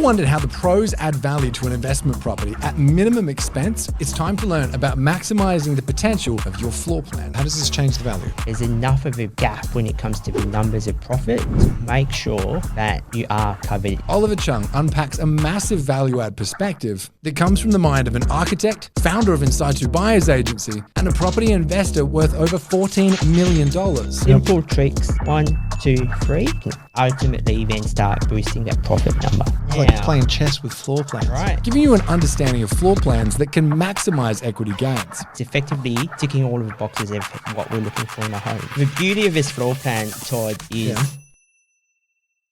wondered how the pros add value to an investment property at minimum expense? It's time to learn about maximizing the potential of your floor plan. How does this change the value? There's enough of a gap when it comes to the numbers of profit to make sure that you are covered. Oliver Cheung unpacks a massive value add perspective that comes from the mind of an architect, founder of In Situ Buyers Agency, and a property investor worth over $14 million. Simple tricks, 1, 2, 3, can ultimately then start boosting that profit number. It's like playing chess with floor plans. Right. Giving you an understanding of floor plans that can maximize equity gains. It's effectively ticking all of the boxes of what we're looking for in a home. The beauty of this floor plan, Todd, is...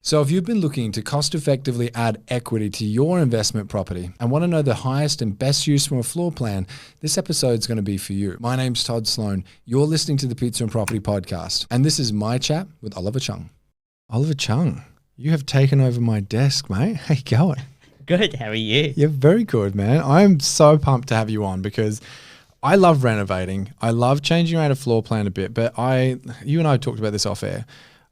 So if you've been looking to cost effectively add equity to your investment property and want to know the highest and best use from a floor plan, this episode is going to be for you. My name's Todd Sloan. You're listening to the Pizza and Property Podcast, and this is my chat with Oliver Cheung. Oliver Cheung, you have taken over my desk, mate. How you going? Good. How are you? You're very good, man. I'm so pumped to have you on because I love renovating. I love changing around a floor plan a bit, but you and I talked about this off air.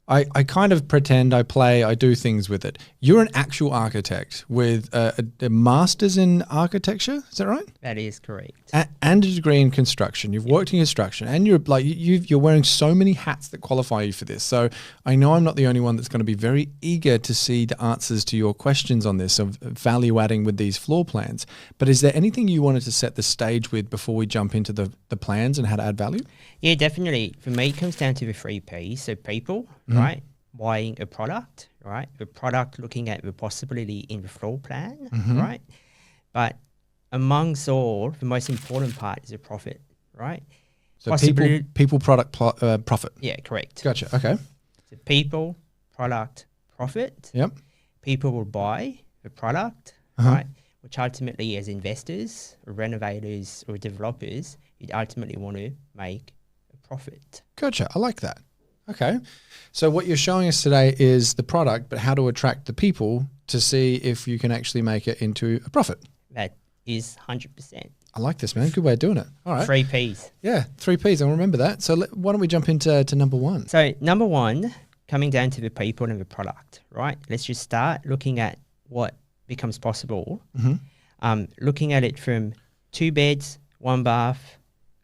I kind of pretend, I play, I do things with it. You're an actual architect with a master's in architecture, is that right? That is correct. And a degree in construction. You've worked in construction, and you're wearing so many hats that qualify you for this. So I know I'm not the only one that's going to be very eager to see the answers to your questions on this of value adding with these floor plans. But is there anything you wanted to set the stage with before we jump into the plans and how to add value? Yeah, definitely. For me, it comes down to the 3 Ps. So people, right? Buying a product, right? The product, looking at the possibility in the floor plan, right? But amongst all, the most important part is the profit, right? So people, product, profit. Yeah, correct. Gotcha. Okay. So people, product, profit. Yep. People will buy the product, right? Which ultimately, as investors, or renovators, or developers, you'd ultimately want to make a profit. Gotcha. I like that. Okay. So what you're showing us today is the product, but how to attract the people to see if you can actually make it into a profit. That is 100%. I like this, man. Good way of doing it. All right. 3 Ps. Yeah, 3 Ps. I'll remember that. So why don't we jump into number 1? So number 1, coming down to the people and the product, right? Let's just start looking at what becomes possible. Looking at it from 2 beds, 1 bath,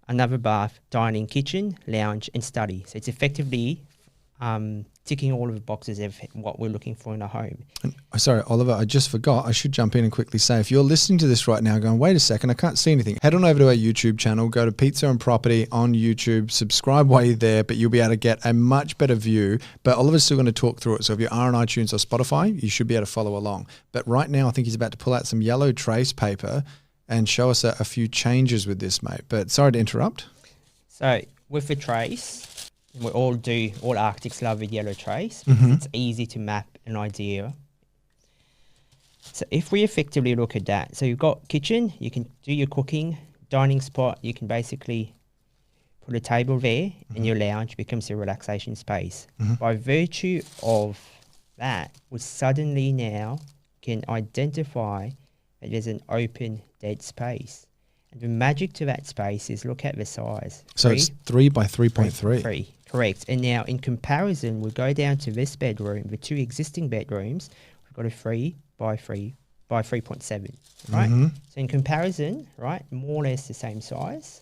another bath, dining, kitchen, lounge, and study. So it's effectively ticking all of the boxes of what we're looking for in a home. And, sorry, Oliver, I just forgot. I should jump in and quickly say, if you're listening to this right now going, wait a second, I can't see anything, head on over to our YouTube channel, go to Pizza and Property on YouTube, subscribe while you're there, but you'll be able to get a much better view. But Oliver's still going to talk through it. So if you are on iTunes or Spotify, you should be able to follow along. But right now, I think he's about to pull out some yellow trace paper and show us a few changes with this, mate. But sorry to interrupt. So with the trace, all architects love a yellow trace because it's easy to map an idea. So if we effectively look at that, so you've got kitchen, you can do your cooking, dining spot, you can basically put a table there and your lounge becomes a relaxation space. By virtue of that, we suddenly now can identify that there's an open dead space. And the magic to that space is look at the size. So it's 3 by 3.3. 3, correct. And now in comparison, we'll go down to this bedroom, the 2 existing bedrooms, we've got a 3 by 3.7, right? So in comparison, right, more or less the same size.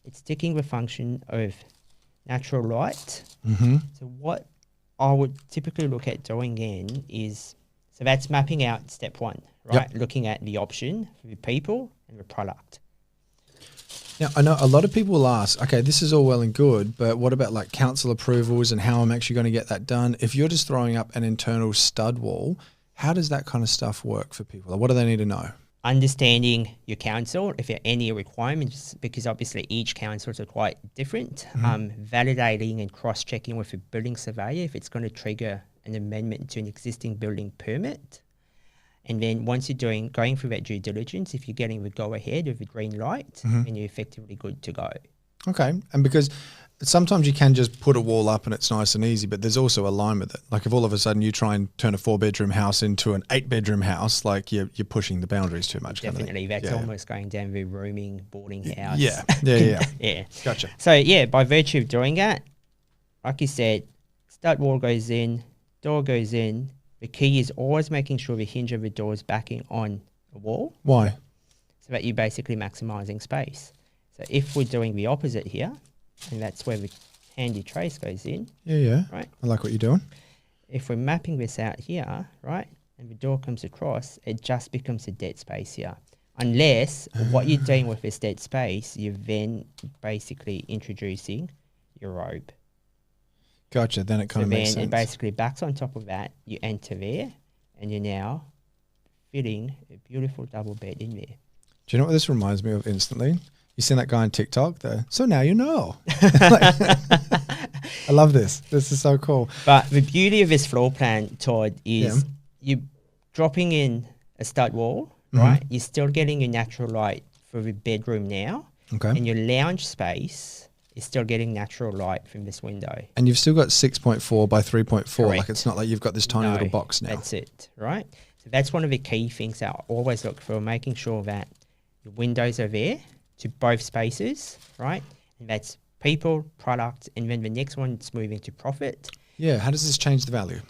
It's taking the function of natural light. So what I would typically look at doing in is, so that's mapping out step 1, right? Looking at the option for the people and the product. Now, I know a lot of people will ask, okay, this is all well and good, but what about like council approvals and how I'm actually going to get that done? If you're just throwing up an internal stud wall, how does that kind of stuff work for people? What do they need to know? Understanding your council, if there are any requirements, because obviously each councils are quite different. Validating and cross-checking with a building surveyor if it's going to trigger an amendment to an existing building permit. And then once you're going through that due diligence, if you're getting the go-ahead of the green light, then you're effectively good to go. Okay. And because sometimes you can just put a wall up and it's nice and easy, but there's also a line with it. Like if all of a sudden you try and turn a 4-bedroom house into an 8-bedroom house, like you're pushing the boundaries too much. Definitely. That's almost going down the rooming, boarding house. Yeah. Gotcha. So yeah, by virtue of doing that, like you said, stud wall goes in, door goes in, the key is always making sure the hinge of the door is backing on a wall. Why? So that you're basically maximising space. So if we're doing the opposite here, and that's where the handy trace goes in. Yeah. Right. I like what you're doing. If we're mapping this out here, right, and the door comes across, it just becomes a dead space here. Unless what you're doing with this dead space, you're then basically introducing your robe. Gotcha. Then it kind of makes So then sense. it basically backs on top of that. You enter there, and you're now fitting a beautiful double bed in there. Do you know what this reminds me of instantly? You seen that guy on TikTok? So now you know. I love this. This is so cool. But the beauty of this floor plan, Todd, is you're dropping in a stud wall, right? You're still getting your natural light for the bedroom now. Okay. And your lounge space is still getting natural light from this window. And you've still got 6.4 by 3.4. Correct. Like it's not like you've got this tiny little box now. That's it, right? So that's one of the key things that I always look for, making sure that the windows are there to both spaces, right? And that's people, product, and then the next one is moving to profit. Yeah. How does this change the value?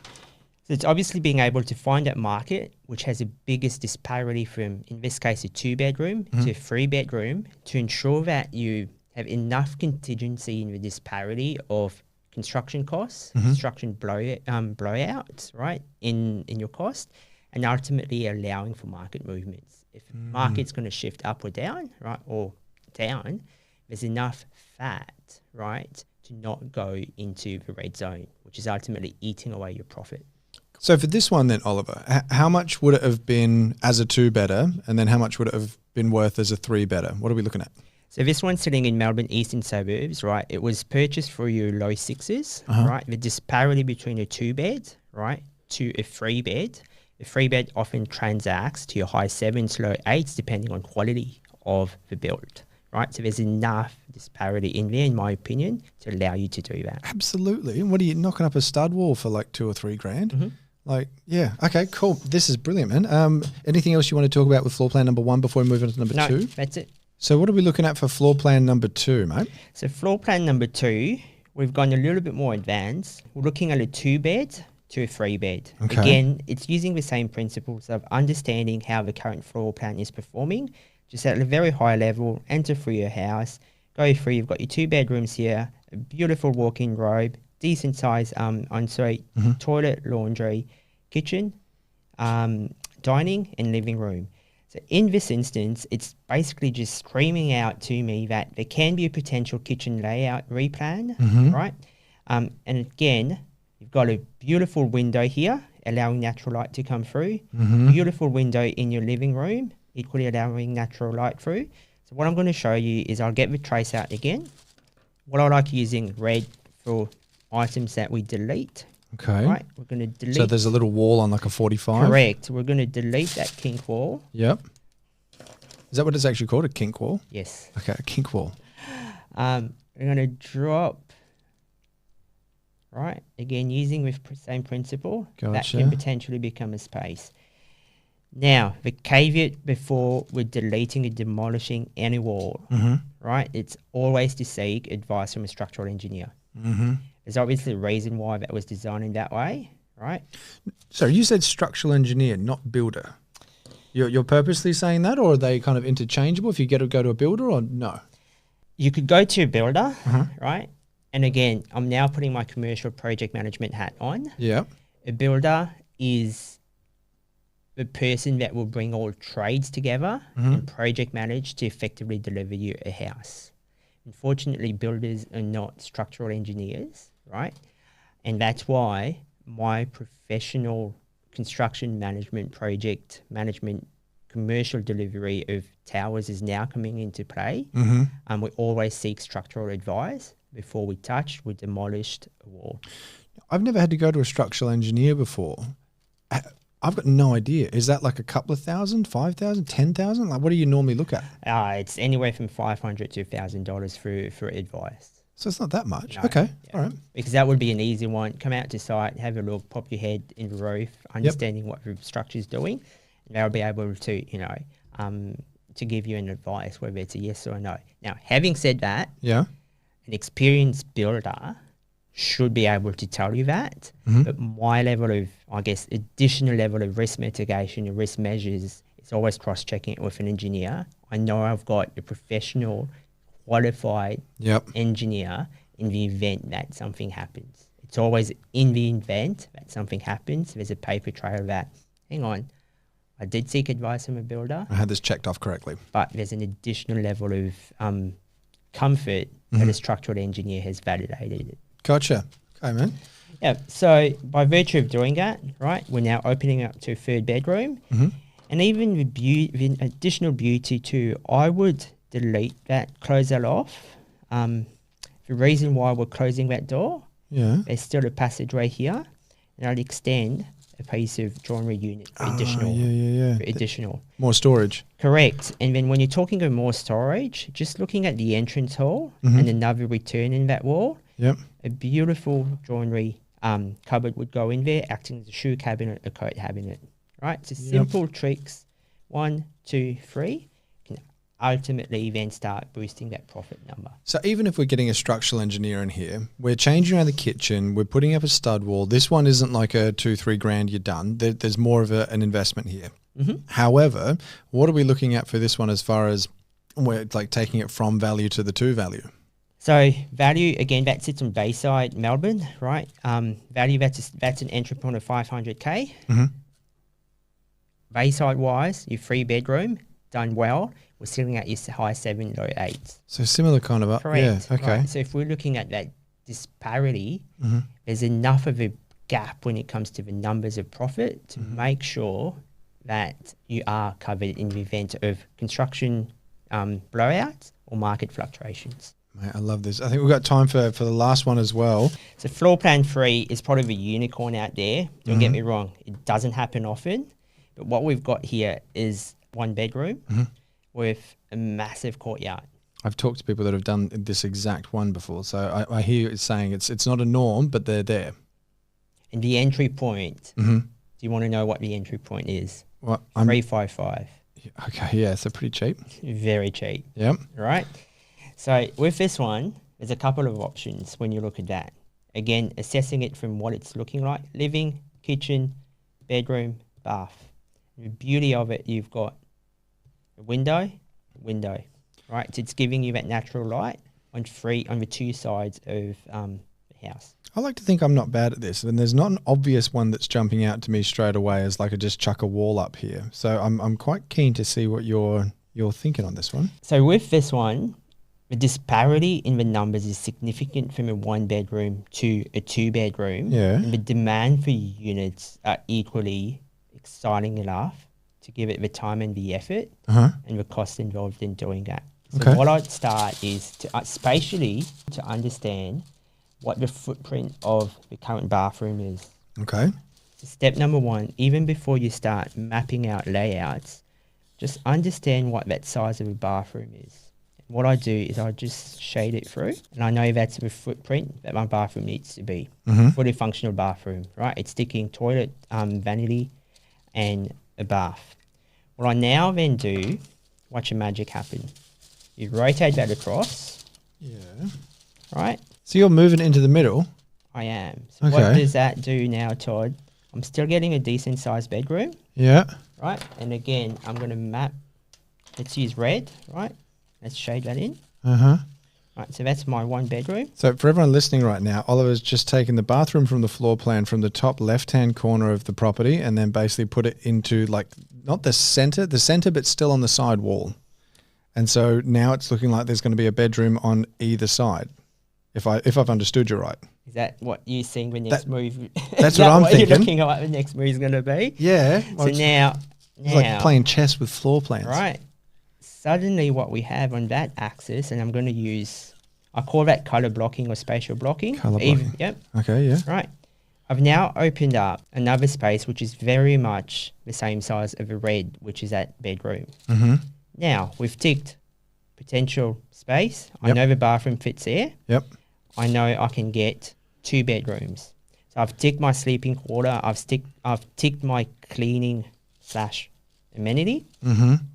So it's obviously being able to find that market which has the biggest disparity from, in this case, a 2-bedroom to a 3-bedroom, to ensure that you have enough contingency in the disparity of construction costs, construction blowouts, right, in your cost, and ultimately allowing for market movements. If the market's going to shift up or down, right, or down, there's enough fat, right, to not go into the red zone, which is ultimately eating away your profit. So for this one then, Oliver, how much would it have been as a 2-bedder, and then how much would it have been worth as a 3-bedder? What are we looking at? So this one's sitting in Melbourne eastern suburbs, right? It was purchased for your low 6s, right? The disparity between a 2-bed, right, to a 3-bed. The 3-bed often transacts to your high 7s, low 8s, depending on quality of the build, right? So there's enough disparity in there, in my opinion, to allow you to do that. Absolutely. And what are you knocking up a stud wall for, like $2,000 or $3,000? Like, yeah. Okay, cool. This is brilliant, man. Anything else you want to talk about with floor plan number 1 before we move on to number 2? No, that's it. So what are we looking at for floor plan number 2, mate? So floor plan number 2, we've gone a little bit more advanced. We're looking at a 2-bed to a 3-bed. Okay. Again, it's using the same principles of understanding how the current floor plan is performing, just at a very high level. Enter through your house, go through, you've got your 2 bedrooms here, a beautiful walk-in robe, decent size ensuite, toilet, laundry, kitchen, dining and living room. So in this instance, it's basically just screaming out to me that there can be a potential kitchen layout replan, right? And again, you've got a beautiful window here, allowing natural light to come through. Beautiful window in your living room, equally allowing natural light through. So what I'm going to show you is I'll get the trace out again. What I like using red for items that we delete. Okay. Right, we're going to delete. So there's a little wall on like a 45? Correct. We're going to delete that kink wall. Yep. Is that what it's actually called, a kink wall? Yes. Okay, a kink wall. We're going to drop, right, again, using the same principle, that Gotcha. can potentially become a space. Now, the caveat before we're deleting and demolishing any wall, right, it's always to seek advice from a structural engineer. There's obviously a reason why that was designed in that way, right? So you said structural engineer, not builder. You're purposely saying that, or are they kind of interchangeable if you get to go to a builder, or no? You could go to a builder, right? And again, I'm now putting my commercial project management hat on. Yeah. A builder is the person that will bring all trades together and project manage to effectively deliver you a house. Unfortunately, builders are not structural engineers, right? And that's why my professional construction management, project management, commercial delivery of towers is now coming into play. And we always seek structural advice before we touch, we demolished a wall. I've never had to go to a structural engineer before. I've got no idea. Is that like a couple of thousand, 5,000, 10,000? Like, what do you normally look at? It's anywhere from $500 to $1,000 for advice. So it's not that much. No, Okay. yeah. All right. Because that would be an easy one. Come out to site, have a look, pop your head in the roof, understanding what the structure is doing. And they'll be able to, to give you an advice, whether it's a yes or a no. Now, having said that, Yeah. an experienced builder should be able to tell you that. Mm-hmm. But my level of, I guess, additional level of risk mitigation and risk measures is always cross-checking it with an engineer. I know I've got a professional, qualified engineer in the event that something happens. It's always in the event that something happens, there's a paper trail that, hang on, I did seek advice from a builder. I had this checked off correctly. But there's an additional level of comfort that a structural engineer has validated it. Gotcha. Okay, man. Yeah, so by virtue of doing that, right, we're now opening up to a third bedroom. Mm-hmm. And even the additional beauty too, I would delete that, close that off. The reason why we're closing that door, there's still a passageway here, and I'd extend a piece of joinery unit for additional. For additional. More storage. Correct. And then when you're talking of more storage, just looking at the entrance hall and another return in that wall, a beautiful joinery cupboard would go in there, acting as a shoe cabinet, a coat cabinet. Right? So simple tricks, 1, 2, 3, can ultimately then start boosting that profit number. So even if we're getting a structural engineer in here, we're changing around the kitchen, we're putting up a stud wall. This one isn't like a 2-3 grand you're done. There's more of an investment here. Mm-hmm. However, what are we looking at for this one as far as we're like taking it from value to the to value? So value, again, that sits on Bayside, Melbourne, right? Value, that's an entry point of 500K. Mm-hmm. Bayside wise, your 3-bedroom, done well, we're sitting at your high 7, low 8s. So similar kind of up. Correct. Yeah, okay. Right. So if we're looking at that disparity, there's enough of a gap when it comes to the numbers of profit to make sure that you are covered in the event of construction blowouts or market fluctuations. Mate, I love this. I think we've got time for the last one as well. So floor plan 3 is probably the unicorn out there. Don't get me wrong. It doesn't happen often. But what we've got here is 1 bedroom with a massive courtyard. I've talked to people that have done this exact one before. So I hear you saying it's not a norm, but they're there. And the entry point, do you want to know what the entry point is? Well, 355. Okay, yeah, so pretty cheap. Very cheap. Yep. Right? So with this one, there's a couple of options when you look at that. Again, assessing it from what it's looking like. Living, kitchen, bedroom, bath. The beauty of it, you've got a window, right? So it's giving you that natural light on the 2 sides of the house. I like to think I'm not bad at this, and there's not an obvious one that's jumping out to me straight away as like I just chuck a wall up here. So I'm quite keen to see what you're thinking on this one. So with this one, the disparity in the numbers is significant from a 1-bedroom to a 2-bedroom. Yeah. And the demand for units are equally exciting enough to give it the time and the effort and the cost involved in doing that. So what I'd start is to spatially to understand what the footprint of the current bathroom is. Okay. So step number 1, even before you start mapping out layouts, just understand what that size of a bathroom is. And what I do is I just shade it through, and I know that's the footprint that my bathroom needs to be. Fully functional bathroom, right? It's sticking toilet, vanity, and a bath. What I now then do, watch a magic happen. You rotate that across. Yeah. Right? So you're moving into the middle? I am. So what does that do now, Todd? I'm still getting a decent sized bedroom. Yeah. Right? And again, I'm going to map. Let's use red, right? Let's shade that in. Right, so that's my 1 bedroom. So for everyone listening right now, Oliver's just taken the bathroom from the floor plan from the top left-hand corner of the property and then basically put it into like, not the center, but still on the side wall. And so now it's looking like there's going to be a bedroom on either side, if I've understood you right. Is that what you're seeing the next move? That's what I'm thinking. You're looking at what the next move is going to be? Yeah. Well, so now it's like playing chess with floor plans. Right. Suddenly what we have on that axis, and I'm going to use, I call that color blocking or spatial blocking. Color blocking. Yep. Okay, yeah. Right. I've now opened up another space which is very much the same size of a red, which is that bedroom. Now, we've ticked potential space. I know the bathroom fits there. Yep. I know I can get 2 bedrooms. So I've ticked my sleeping quarter. I've ticked my cleaning / amenity.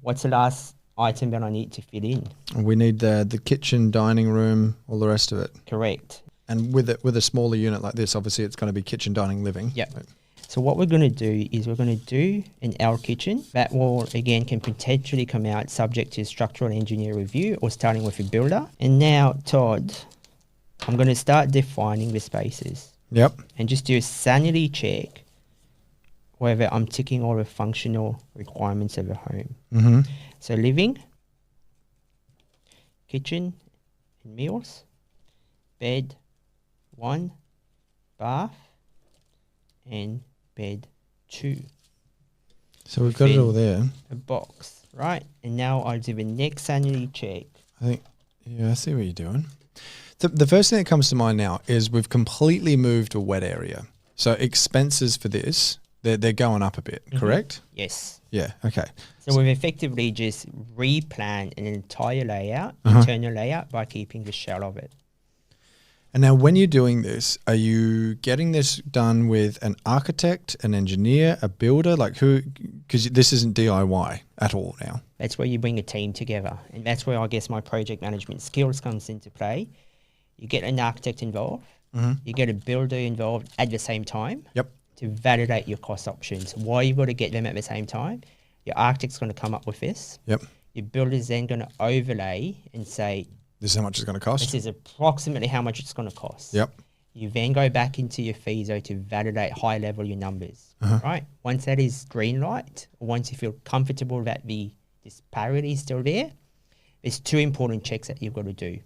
What's the last item that I need to fit in? We need the kitchen, dining room, all the rest of it. Correct. And with a smaller unit like this, obviously it's going to be kitchen, dining, living. Yep. So what we're going to do is we're going to do an L kitchen. That will, again, can potentially come out subject to structural engineer review or starting with a builder. And now, Todd, I'm going to start defining the spaces. Yep. And just do a sanity check whether I'm ticking all the functional requirements of a home. Mm-hmm. So living, kitchen and meals, bed 1, bath, and bed 2. So we've got it all there. A box, right? And now I'll do the next sanity check. I see what you're doing. The first thing that comes to mind now is we've completely moved a wet area. So expenses for this, they're going up a bit, correct? Yes. Yeah, okay. So we've effectively just replanned an entire layout, internal layout, by keeping the shell of it. And now when you're doing this, are you getting this done with an architect, an engineer, a builder? Like who, because this isn't DIY at all now. That's where you bring a team together. And that's where I guess my project management skills comes into play. You get an architect involved, you get a builder involved at the same time to validate your cost options. Why you've got to get them at the same time? Your architect's going to come up with this. Your builder's then going to overlay and say, this is how much it's going to cost. this is approximately how much it's going to cost. You then go back into your FISO to validate high level your numbers, right? Once that is green light, or once you feel comfortable that the disparity is still there, there's 2 important checks that you've got to do,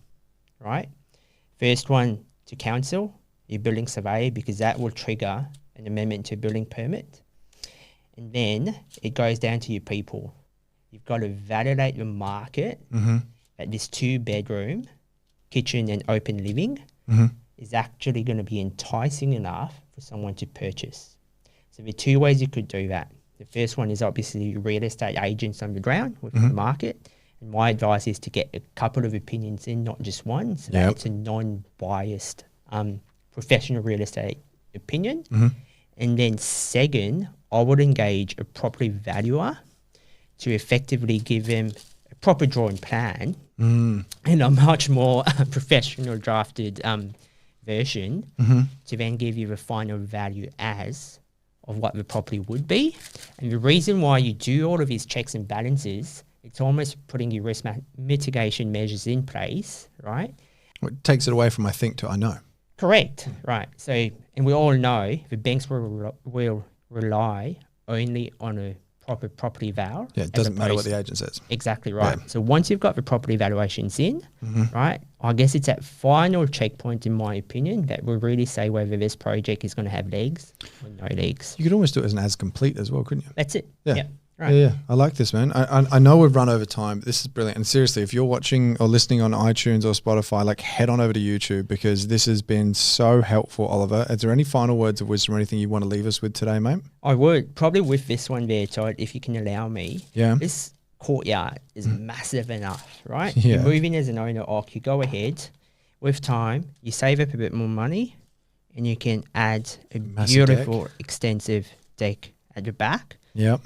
right? First one to council, your building surveyor, because that will trigger an amendment to a building permit. And then it goes down to your people. You've got to validate the market that this 2-bedroom kitchen and open living is actually going to be enticing enough for someone to purchase. So there are 2 ways you could do that. The first one is obviously real estate agents on the ground with the market. And my advice is to get a couple of opinions in, not just one, so that it's a non-biased professional real estate opinion. And then second, I would engage a property valuer to effectively give them a proper drawing plan and a much more professional drafted version to then give you the final value as of what the property would be. And the reason why you do all of these checks and balances, it's almost putting your risk mitigation measures in place, right? Well, it takes it away from I think to I know. Correct, right. So, and we all know the banks will rely only on a proper property val. Yeah, it doesn't matter what the agent says. Exactly right. Yeah. So once you've got the property valuations in, right, I guess it's that final checkpoint, in my opinion, that will really say whether this project is going to have legs or no legs. You could almost do it as an as complete as well, couldn't you? That's it. Yeah. Yep. Right. Yeah, I like this, man. I know we've run over time, but this is brilliant. And seriously, if you're watching or listening on iTunes or Spotify, like head on over to YouTube because this has been so helpful, Oliver. Is there any final words of wisdom or anything you want to leave us with today, mate? I would. Probably with this one there, Todd, if you can allow me. Yeah. This courtyard is massive enough, right? Yeah. You're moving as an owner, you go ahead. With time, you save up a bit more money and you can add a Massive beautiful, extensive deck at the back. Yep.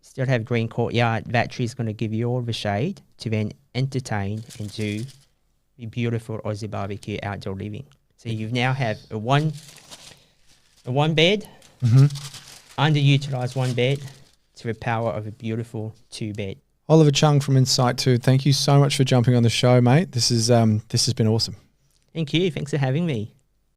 Still have green courtyard. That tree is going to give you all the shade to then entertain and do the beautiful Aussie barbecue outdoor living. So you now have a one bed, underutilized 1 bed to the power of a beautiful 2-bed. Oliver Cheung from Insight 2. Thank you so much for jumping on the show, mate. This has been awesome. Thank you. Thanks for having me.